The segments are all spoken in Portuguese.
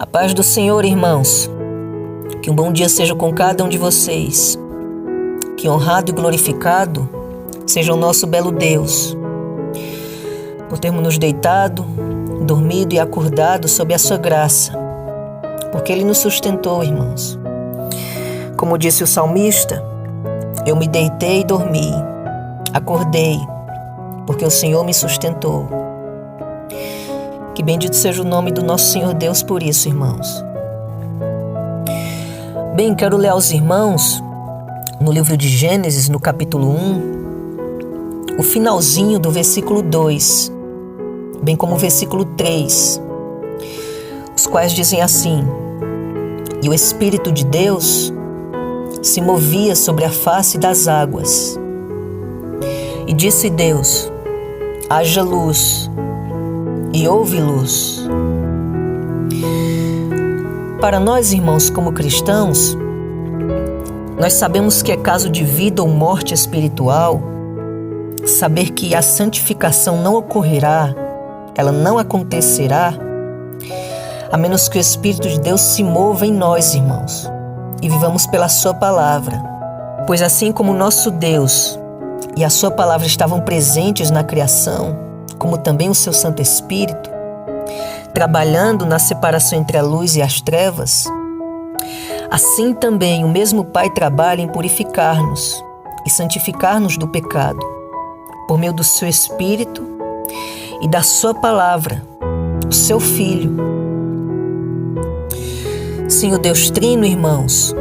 A paz do Senhor, irmãos. Que um bom dia seja com cada um de vocês. Que honrado e glorificado seja o nosso belo Deus, por termos nos deitado, dormido e acordado sob a sua graça, porque Ele nos sustentou, irmãos. Como disse o salmista, eu me deitei e dormi, acordei, porque o Senhor me sustentou. Que bendito seja o nome do nosso Senhor Deus por isso, irmãos. Bem, quero ler aos irmãos, no livro de Gênesis, no capítulo 1, o finalzinho do versículo 2, bem como o versículo 3, os quais dizem assim: E o Espírito de Deus se movia sobre a face das águas. E disse Deus: haja luz, e houve luz. Para nós, irmãos, como cristãos, nós sabemos que é caso de vida ou morte espiritual, saber que a santificação não ocorrerá, ela não acontecerá, a menos que o Espírito de Deus se mova em nós, irmãos, e vivamos pela sua palavra. Pois assim como o nosso Deus e a sua palavra estavam presentes na criação, como também o seu Santo Espírito, trabalhando na separação entre a luz e as trevas, assim também o mesmo Pai trabalha em purificar-nos e santificar-nos do pecado, por meio do seu Espírito e da sua palavra, o seu Filho. Sim, o Deus Trino, irmãos,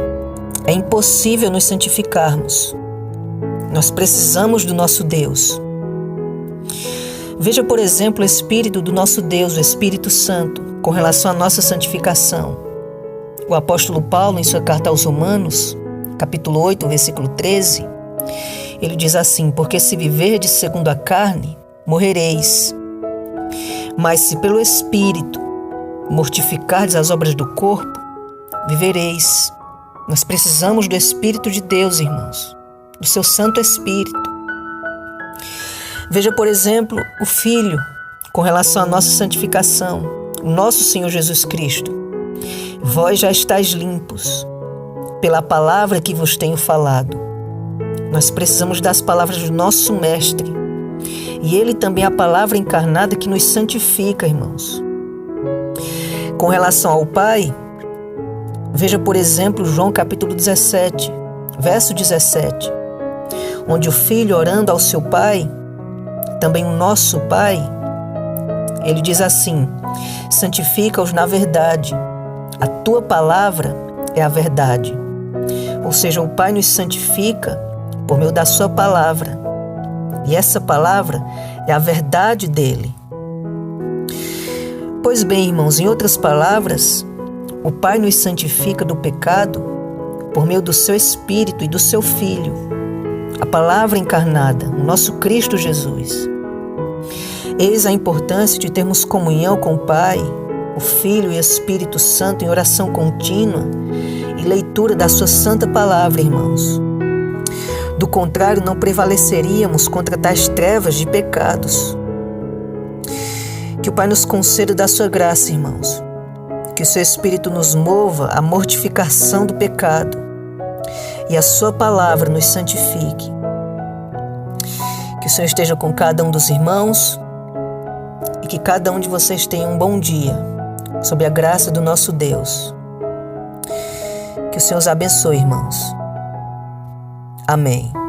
é impossível nos santificarmos. Nós precisamos do nosso Deus. Veja, por exemplo, o Espírito do nosso Deus, o Espírito Santo, com relação à nossa santificação. O apóstolo Paulo, em sua carta aos Romanos, capítulo 8, versículo 13, ele diz assim: porque se viverdes segundo a carne, morrereis. Mas se pelo Espírito mortificardes as obras do corpo, vivereis. Nós precisamos do Espírito de Deus, irmãos, do seu Santo Espírito. Veja, por exemplo, o Filho, com relação à nossa santificação, o nosso Senhor Jesus Cristo. Vós já estáis limpos, pela palavra que vos tenho falado. Nós precisamos das palavras do nosso Mestre. E Ele também é a palavra encarnada que nos santifica, irmãos. Com relação ao Pai, veja, por exemplo, João capítulo 17, verso 17, onde o Filho, orando ao seu Pai, também o nosso Pai, ele diz assim: santifica-os na verdade, a tua palavra é a verdade. Ou seja, o Pai nos santifica por meio da sua palavra, e essa palavra é a verdade dele. Pois bem, irmãos, em outras palavras, o Pai nos santifica do pecado por meio do seu Espírito e do seu Filho, a palavra encarnada, o nosso Cristo Jesus. Eis a importância de termos comunhão com o Pai, o Filho e o Espírito Santo em oração contínua e leitura da sua santa palavra, irmãos. Do contrário, não prevaleceríamos contra tais trevas de pecados. Que o Pai nos conceda da sua graça, irmãos. Que o seu Espírito nos mova à mortificação do pecado e a sua palavra nos santifique. Que o Senhor esteja com cada um dos irmãos e que cada um de vocês tenha um bom dia, sob a graça do nosso Deus. Que o Senhor os abençoe, irmãos. Amém.